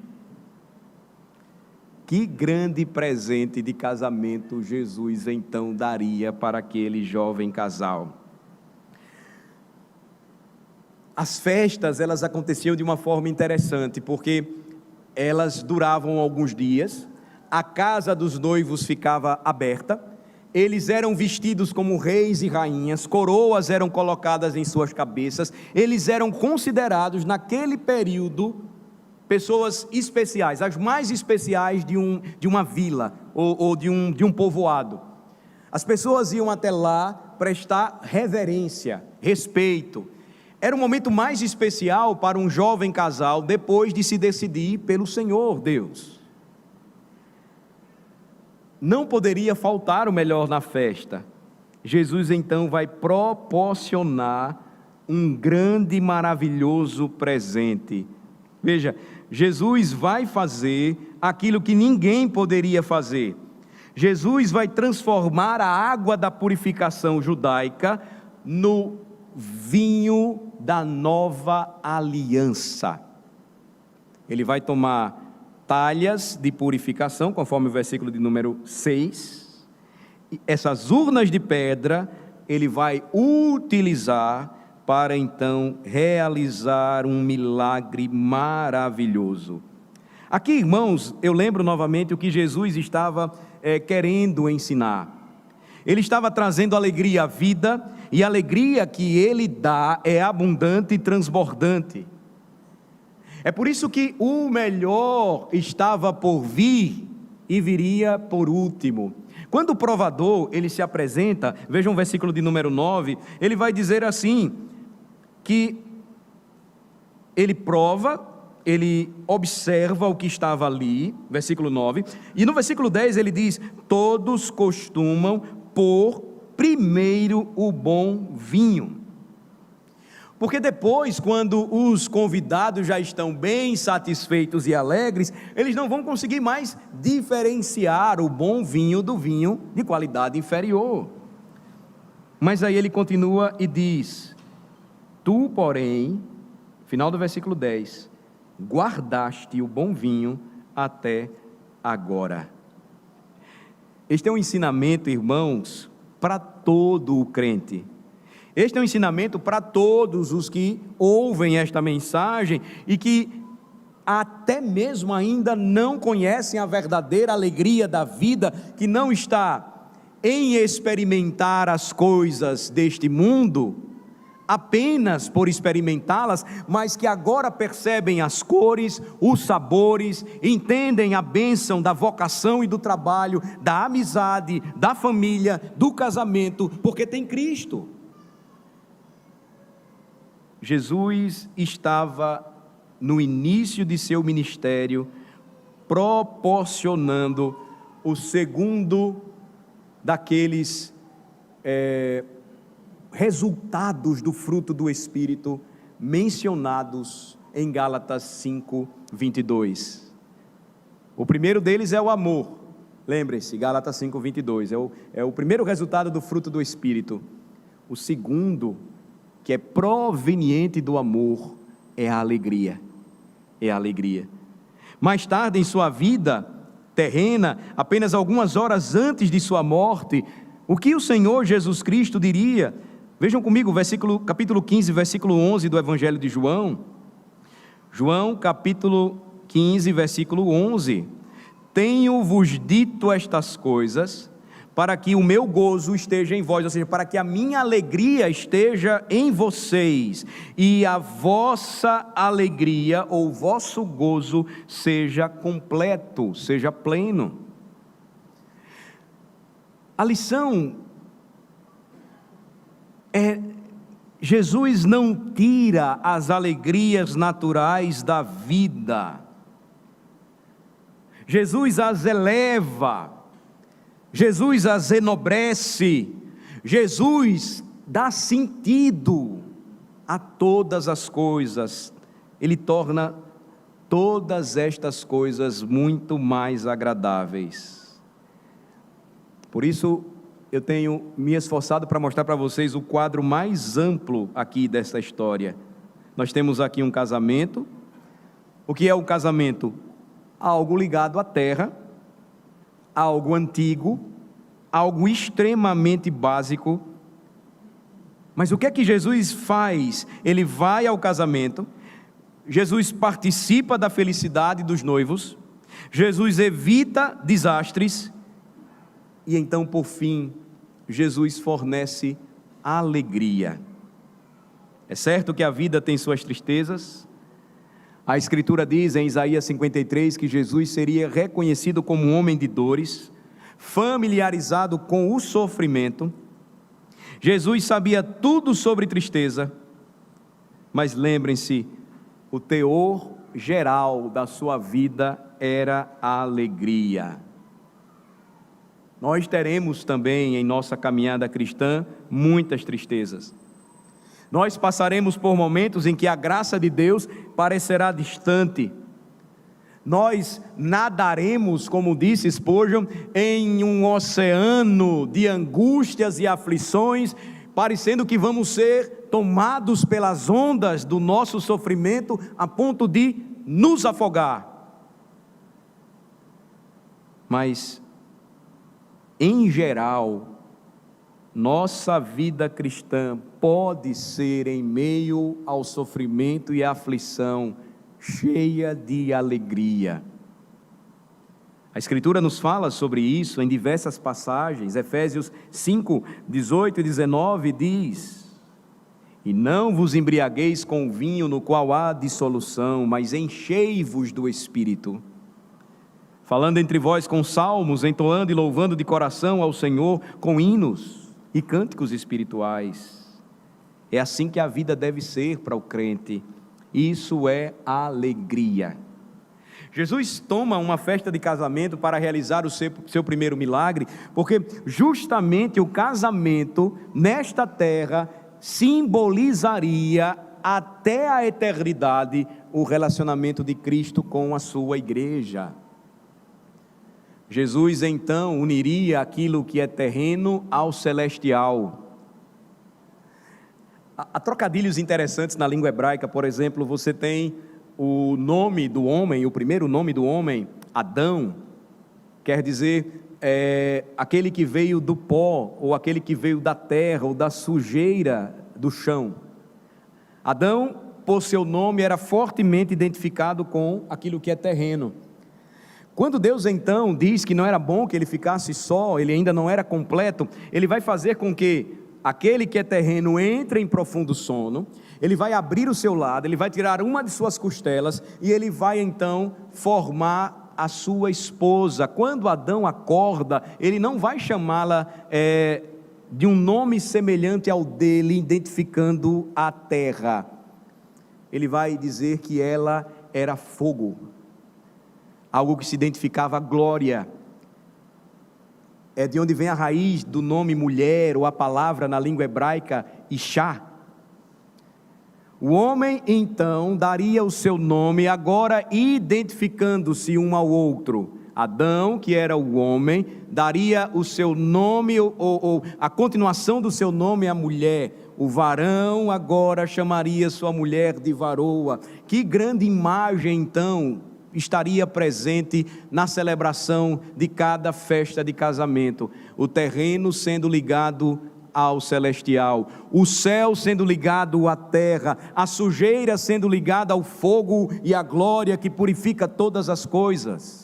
Que grande presente de casamento Jesus então daria para aquele jovem casal. As festas, elas aconteciam de uma forma interessante, porque elas duravam alguns dias, a casa dos noivos ficava aberta, eles eram vestidos como reis e rainhas, coroas eram colocadas em suas cabeças, eles eram considerados naquele período pessoas especiais, as mais especiais de uma vila ou de um povoado. As pessoas iam até lá prestar reverência, respeito. Era o momento mais especial para um jovem casal depois de se decidir pelo Senhor Deus. Não poderia faltar o melhor na festa. Jesus então vai proporcionar um grande e maravilhoso presente. Veja, Jesus vai fazer aquilo que ninguém poderia fazer. Jesus vai transformar a água da purificação judaica no vinho da nova aliança. Ele vai tomar talhas de purificação, conforme o versículo de número 6, e essas urnas de pedra ele vai utilizar para então realizar um milagre maravilhoso. Aqui, irmãos, eu lembro novamente o que Jesus estava querendo ensinar. Ele estava trazendo alegria à vida, e a alegria que ele dá é abundante e transbordante. É por isso que o melhor estava por vir e viria por último. Quando o provador ele se apresenta, vejam o versículo de número 9, ele vai dizer assim, que ele prova, ele observa o que estava ali, versículo 9, e no versículo 10 ele diz: todos costumam pôr primeiro o bom vinho, porque depois, quando os convidados já estão bem satisfeitos e alegres, eles não vão conseguir mais diferenciar o bom vinho do vinho de qualidade inferior. Mas aí ele continua e diz: tu, porém, final do versículo 10, guardaste o bom vinho até agora. Este é um ensinamento, irmãos, para todo o crente. Este é um ensinamento para todos os que ouvem esta mensagem e que até mesmo ainda não conhecem a verdadeira alegria da vida, que não está em experimentar as coisas deste mundo, apenas por experimentá-las, mas que agora percebem as cores, os sabores, entendem a bênção da vocação e do trabalho, da amizade, da família, do casamento, porque tem Cristo. Jesus estava no início de seu ministério, proporcionando o segundo daqueles resultados do fruto do Espírito mencionados em Gálatas 5:22. O primeiro deles é o amor. Lembrem-se, Gálatas 5:22 é o primeiro resultado do fruto do Espírito. O segundo, que é proveniente do amor, é a alegria. É a alegria. Mais tarde em sua vida terrena, apenas algumas horas antes de sua morte, o que o Senhor Jesus Cristo diria? Vejam comigo, capítulo 15, versículo 11 do Evangelho de João. João, capítulo 15, versículo 11. Tenho-vos dito estas coisas, para que o meu gozo esteja em vós, ou seja, para que a minha alegria esteja em vocês, e a vossa alegria, ou vosso gozo, seja completo, seja pleno. A lição é: Jesus não tira as alegrias naturais da vida, Jesus as eleva, Jesus as enobrece, Jesus dá sentido a todas as coisas, Ele torna todas estas coisas muito mais agradáveis. Por isso, eu tenho me esforçado para mostrar para vocês o quadro mais amplo aqui desta história. Nós temos aqui um casamento. O que é o casamento? Algo ligado à terra, algo antigo, algo extremamente básico. Mas o que é que Jesus faz? Ele vai ao casamento, Jesus participa da felicidade dos noivos, Jesus evita desastres, e então, por fim, Jesus fornece alegria. É certo que a vida tem suas tristezas. A Escritura diz em Isaías 53 que Jesus seria reconhecido como um homem de dores, familiarizado com o sofrimento. Jesus sabia tudo sobre tristeza, mas lembrem-se, o teor geral da sua vida era a alegria. Nós teremos também em nossa caminhada cristã muitas tristezas. Nós passaremos por momentos em que a graça de Deus parecerá distante. Nós nadaremos, como disse Spurgeon, em um oceano de angústias e aflições, parecendo que vamos ser tomados pelas ondas do nosso sofrimento a ponto de nos afogar. Mas, em geral, nossa vida cristã pode ser, em meio ao sofrimento e à aflição, cheia de alegria. A Escritura nos fala sobre isso em diversas passagens. Efésios 5, 18 e 19 diz: e não vos embriagueis com o vinho no qual há dissolução, mas enchei-vos do Espírito, falando entre vós com salmos, entoando e louvando de coração ao Senhor com hinos e cânticos espirituais. É assim que a vida deve ser para o crente. Isso é alegria. Jesus toma uma festa de casamento para realizar o seu primeiro milagre, porque justamente o casamento nesta terra simbolizaria até a eternidade o relacionamento de Cristo com a sua igreja. Jesus então uniria aquilo que é terreno ao celestial. Há trocadilhos interessantes na língua hebraica. Por exemplo, você tem o nome do homem, o primeiro nome do homem, Adão, quer dizer aquele que veio do pó, ou aquele que veio da terra, ou da sujeira do chão. Adão, por seu nome, era fortemente identificado com aquilo que é terreno. Quando Deus então diz que não era bom que ele ficasse só, ele ainda não era completo, ele vai fazer com que aquele que é terreno entre em profundo sono, ele vai abrir o seu lado, ele vai tirar uma de suas costelas, e ele vai então formar a sua esposa. Quando Adão acorda, ele não vai chamá-la de um nome semelhante ao dele, identificando a terra. Ele vai dizer que ela era fogo, algo que se identificava a glória. É de onde vem a raiz do nome mulher, ou a palavra na língua hebraica, Ishá. O homem então daria o seu nome, agora identificando-se um ao outro. Adão, que era o homem, daria o seu nome, ou a continuação do seu nome à mulher. O varão agora chamaria sua mulher de varoa. Que grande imagem então estaria presente na celebração de cada festa de casamento: o terreno sendo ligado ao celestial, o céu sendo ligado à terra, a sujeira sendo ligada ao fogo e à glória que purifica todas as coisas.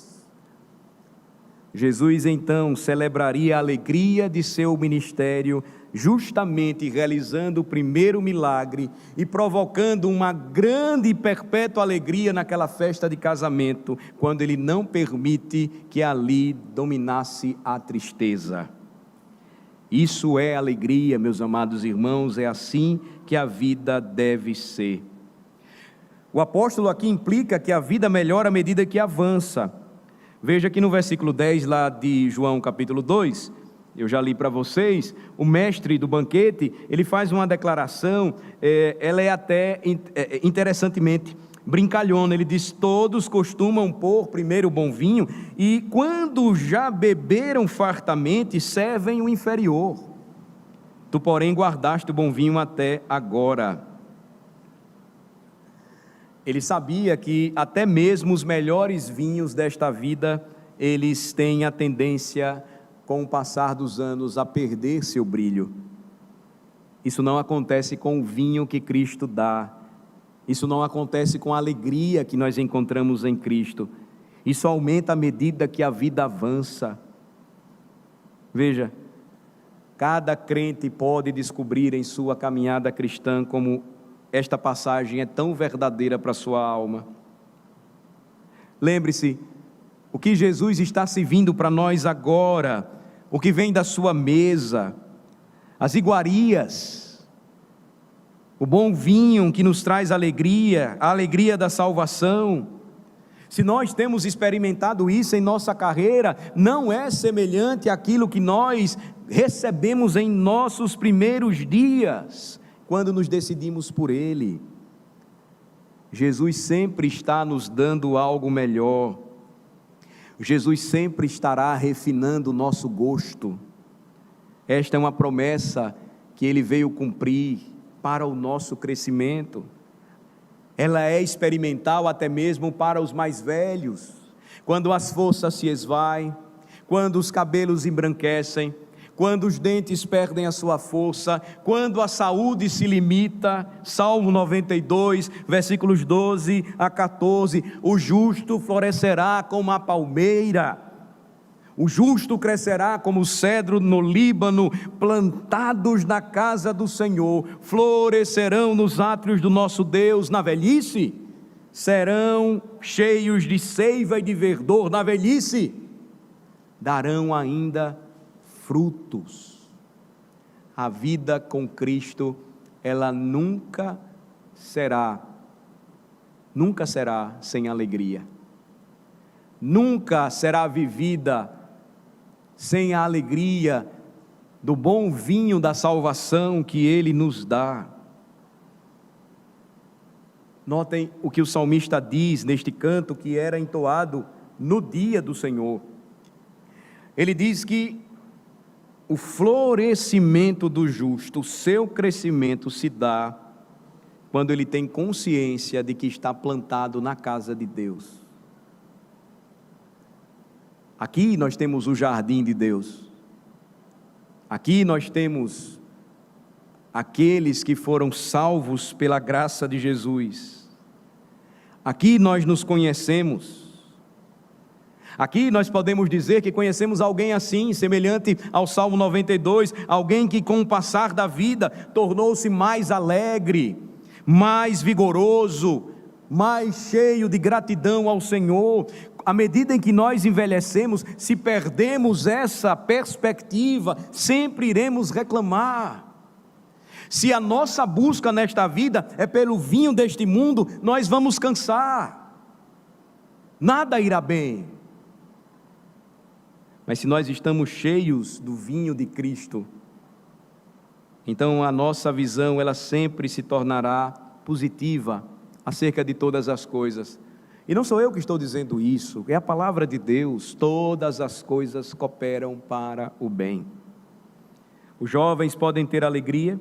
Jesus então celebraria a alegria de seu ministério, justamente realizando o primeiro milagre e provocando uma grande e perpétua alegria naquela festa de casamento, quando ele não permite que ali dominasse a tristeza. Isso é alegria, meus amados irmãos, é assim que a vida deve ser. O apóstolo aqui implica que a vida melhora à medida que avança. Veja que no versículo 10 lá de João capítulo 2, eu já li para vocês, o mestre do banquete, ele faz uma declaração, ela é até interessantemente brincalhona. Ele diz: todos costumam pôr primeiro o bom vinho, e quando já beberam fartamente, servem o inferior. Tu, porém, guardaste o bom vinho até agora. Ele sabia que até mesmo os melhores vinhos desta vida, eles têm a tendência, com o passar dos anos, a perder seu brilho. Isso não acontece com o vinho que Cristo dá. Isso não acontece com a alegria que nós encontramos em Cristo. Isso aumenta à medida que a vida avança. Veja, cada crente pode descobrir em sua caminhada cristã como esta passagem é tão verdadeira para a sua alma. Lembre-se, o que Jesus está servindo para nós agora, o que vem da sua mesa, as iguarias, o bom vinho que nos traz alegria, a alegria da salvação. Se nós temos experimentado isso em nossa carreira, não é semelhante àquilo que nós recebemos em nossos primeiros dias, quando nos decidimos por Ele. Jesus sempre está nos dando algo melhor. Jesus sempre estará refinando o nosso gosto. Esta é uma promessa que Ele veio cumprir para o nosso crescimento. Ela é experimental até mesmo para os mais velhos. Quando as forças se esvaem, quando os cabelos embranquecem, quando os dentes perdem a sua força, quando a saúde se limita. Salmo 92, versículos 12 a 14, o justo florescerá como a palmeira, o justo crescerá como o cedro no Líbano, plantados na casa do Senhor, florescerão nos átrios do nosso Deus. Na velhice, serão cheios de seiva e de verdor. Na velhice, darão ainda frutos. A vida com Cristo, ela nunca será sem alegria. Nunca será vivida sem a alegria do bom vinho da salvação que Ele nos dá. Notem o que o salmista diz neste canto que era entoado no dia do Senhor. Ele diz que o florescimento do justo, o seu crescimento se dá quando ele tem consciência de que está plantado na casa de Deus. Aqui nós temos o jardim de Deus. Aqui nós temos aqueles que foram salvos pela graça de Jesus. Aqui nós nos conhecemos. Aqui nós podemos dizer que conhecemos alguém assim, semelhante ao Salmo 92, alguém que com o passar da vida tornou-se mais alegre, mais vigoroso, mais cheio de gratidão ao Senhor. À medida em que nós envelhecemos, se perdemos essa perspectiva, sempre iremos reclamar. Se a nossa busca nesta vida é pelo vinho deste mundo, nós vamos cansar, nada irá bem. Mas se nós estamos cheios do vinho de Cristo, então a nossa visão, ela sempre se tornará positiva acerca de todas as coisas. E não sou eu que estou dizendo isso, é a palavra de Deus. Todas as coisas cooperam para o bem. Os jovens podem ter alegria.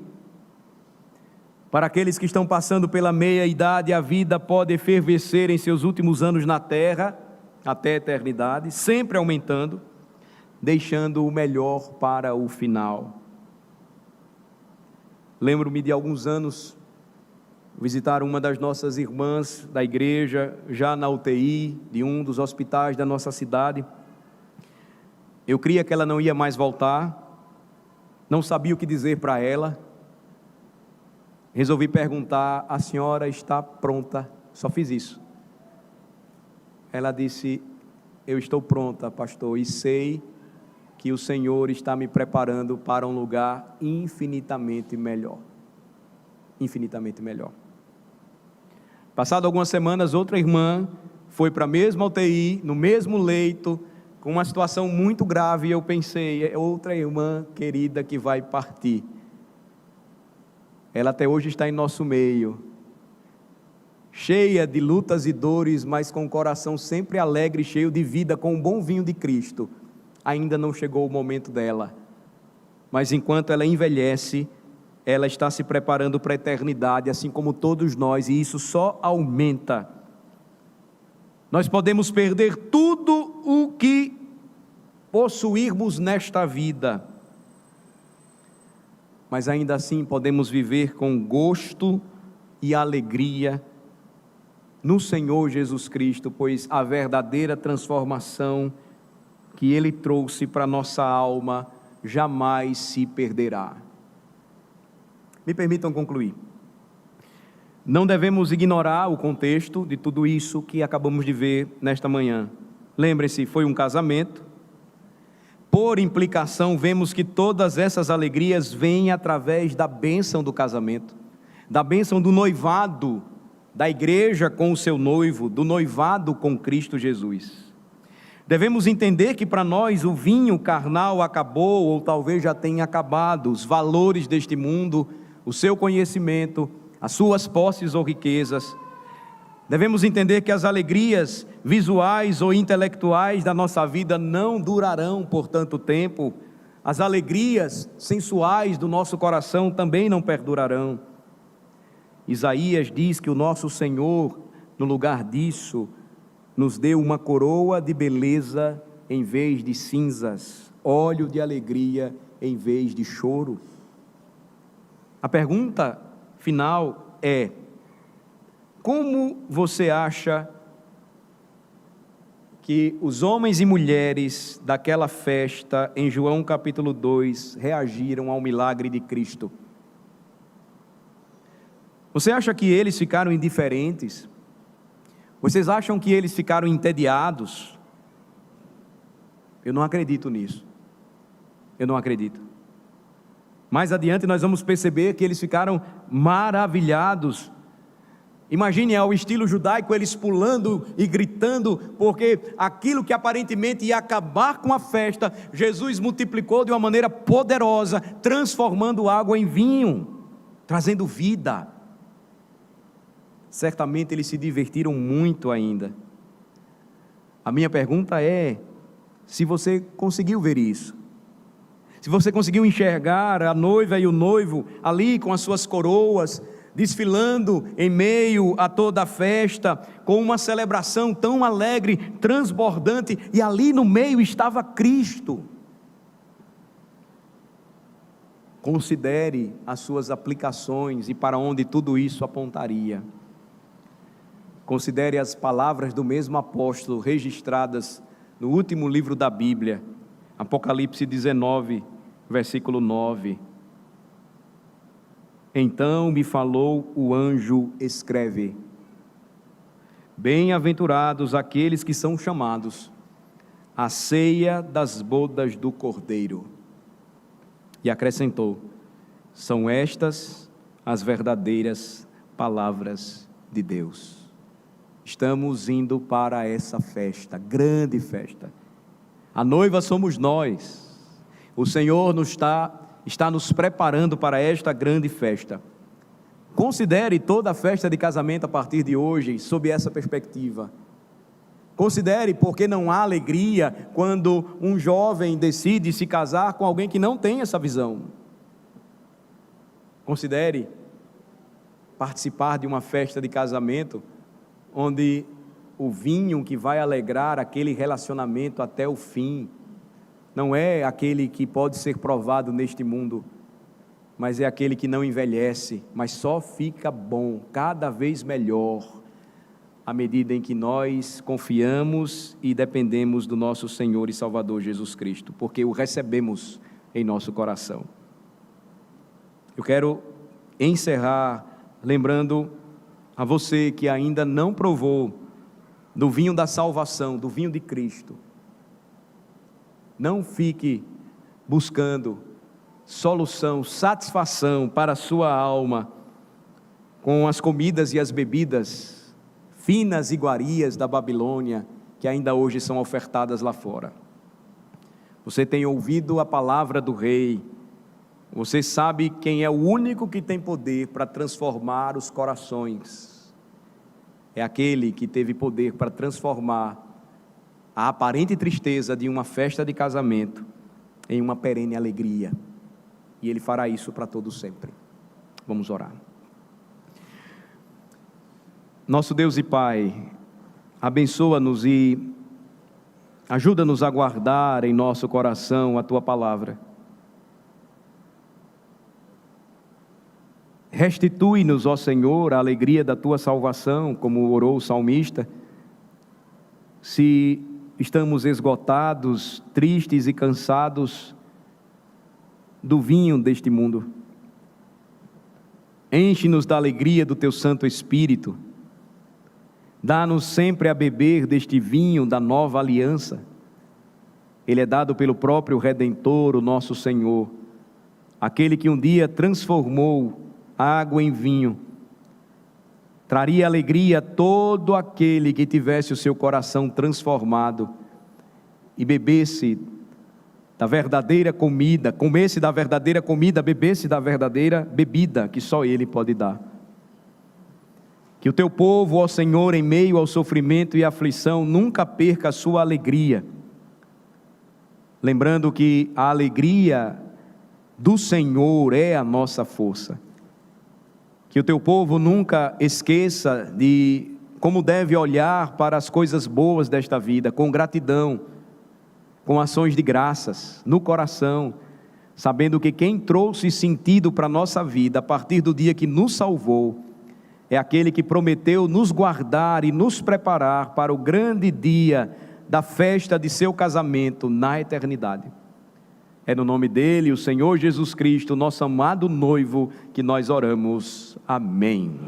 Para aqueles que estão passando pela meia-idade, a vida pode efervescer em seus últimos anos na terra, até a eternidade, sempre aumentando, deixando o melhor para o final. Lembro-me de alguns anos, visitar uma das nossas irmãs da igreja, já na UTI, de um dos hospitais da nossa cidade. Eu cria que ela não ia mais voltar, não sabia o que dizer para ela. Resolvi perguntar: a senhora está pronta? Só fiz isso. Ela disse: eu estou pronta, pastor, e sei que o Senhor está me preparando para um lugar infinitamente melhor. Infinitamente melhor. Passado algumas semanas, outra irmã foi para a mesma UTI, no mesmo leito, com uma situação muito grave, e eu pensei: é outra irmã querida que vai partir. Ela até hoje está em nosso meio, cheia de lutas e dores, mas com o coração sempre alegre, cheio de vida, com um bom vinho de Cristo. Ainda não chegou o momento dela, mas enquanto ela envelhece, ela está se preparando para a eternidade, assim como todos nós, e isso só aumenta. Nós podemos perder tudo o que possuirmos nesta vida, mas ainda assim podemos viver com gosto e alegria no Senhor Jesus Cristo, pois a verdadeira transformação que Ele trouxe para a nossa alma jamais se perderá. Me permitam concluir. Não devemos ignorar o contexto de tudo isso que acabamos de ver nesta manhã. Lembre-se, foi um casamento. Por implicação, vemos que todas essas alegrias vêm através da bênção do casamento, da bênção do noivado, da igreja com o seu noivo, do noivado com Cristo Jesus. Devemos entender que para nós o vinho carnal acabou, ou talvez já tenha acabado, os valores deste mundo, o seu conhecimento, as suas posses ou riquezas. Devemos entender que as alegrias visuais ou intelectuais da nossa vida não durarão por tanto tempo. As alegrias sensuais do nosso coração também não perdurarão. Isaías diz que o nosso Senhor, no lugar disso, nos deu uma coroa de beleza em vez de cinzas, óleo de alegria em vez de choro. A pergunta final é: como você acha que os homens e mulheres daquela festa em João capítulo 2 reagiram ao milagre de Cristo? Você acha que eles ficaram indiferentes? Vocês acham que eles ficaram entediados? Eu não acredito nisso. Eu não acredito. Mais adiante nós vamos perceber que eles ficaram maravilhados. Imagine ao estilo judaico eles pulando e gritando, porque aquilo que aparentemente ia acabar com a festa, Jesus multiplicou de uma maneira poderosa, transformando água em vinho, trazendo vida. Certamente eles se divertiram muito ainda. A minha pergunta é: se você conseguiu ver isso, se você conseguiu enxergar a noiva e o noivo ali com as suas coroas, desfilando em meio a toda a festa, com uma celebração tão alegre, transbordante, e ali no meio estava Cristo. Considere as suas aplicações e para onde tudo isso apontaria. Considere as palavras do mesmo apóstolo registradas no último livro da Bíblia, Apocalipse 19, versículo 9. Então me falou o anjo: escreve: bem-aventurados aqueles que são chamados à ceia das bodas do Cordeiro. E acrescentou: são estas as verdadeiras palavras de Deus. Estamos indo para essa festa, grande festa. A noiva somos nós. O Senhor está nos preparando para esta grande festa. Considere toda a festa de casamento a partir de hoje sob essa perspectiva. Considere porque não há alegria quando um jovem decide se casar com alguém que não tem essa visão. Considere participar de uma festa de casamento onde o vinho que vai alegrar aquele relacionamento até o fim não é aquele que pode ser provado neste mundo, mas é aquele que não envelhece, mas só fica bom, cada vez melhor, à medida em que nós confiamos e dependemos do nosso Senhor e Salvador Jesus Cristo, porque o recebemos em nosso coração. Eu quero encerrar lembrando a você que ainda não provou do vinho da salvação, do vinho de Cristo. Não fique buscando solução, satisfação para a sua alma com as comidas e as bebidas finas iguarias da Babilônia, que ainda hoje são ofertadas lá fora. Você tem ouvido a palavra do Rei, você sabe quem é o único que tem poder para transformar os corações. É aquele que teve poder para transformar a aparente tristeza de uma festa de casamento em uma perene alegria. E Ele fará isso para todo sempre. Vamos orar. Nosso Deus e Pai, abençoa-nos e ajuda-nos a guardar em nosso coração a Tua palavra. Restitui-nos, ó Senhor, a alegria da Tua salvação, como orou o salmista. Se estamos esgotados, tristes e cansados do vinho deste mundo, enche-nos da alegria do Teu Santo Espírito. Dá-nos sempre a beber deste vinho da nova aliança. Ele é dado pelo próprio Redentor, o nosso Senhor, aquele que um dia transformou água em vinho. Traria alegria a todo aquele que tivesse o seu coração transformado e bebesse da verdadeira comida, comesse da verdadeira comida, bebesse da verdadeira bebida que só Ele pode dar. Que o Teu povo, ó Senhor, em meio ao sofrimento e aflição, nunca perca a sua alegria, lembrando que a alegria do Senhor é a nossa força. Que o Teu povo nunca esqueça de como deve olhar para as coisas boas desta vida, com gratidão, com ações de graças no coração, sabendo que quem trouxe sentido para a nossa vida a partir do dia que nos salvou é aquele que prometeu nos guardar e nos preparar para o grande dia da festa de seu casamento na eternidade. É no nome dele, o Senhor Jesus Cristo, nosso amado noivo, que nós oramos. Amém.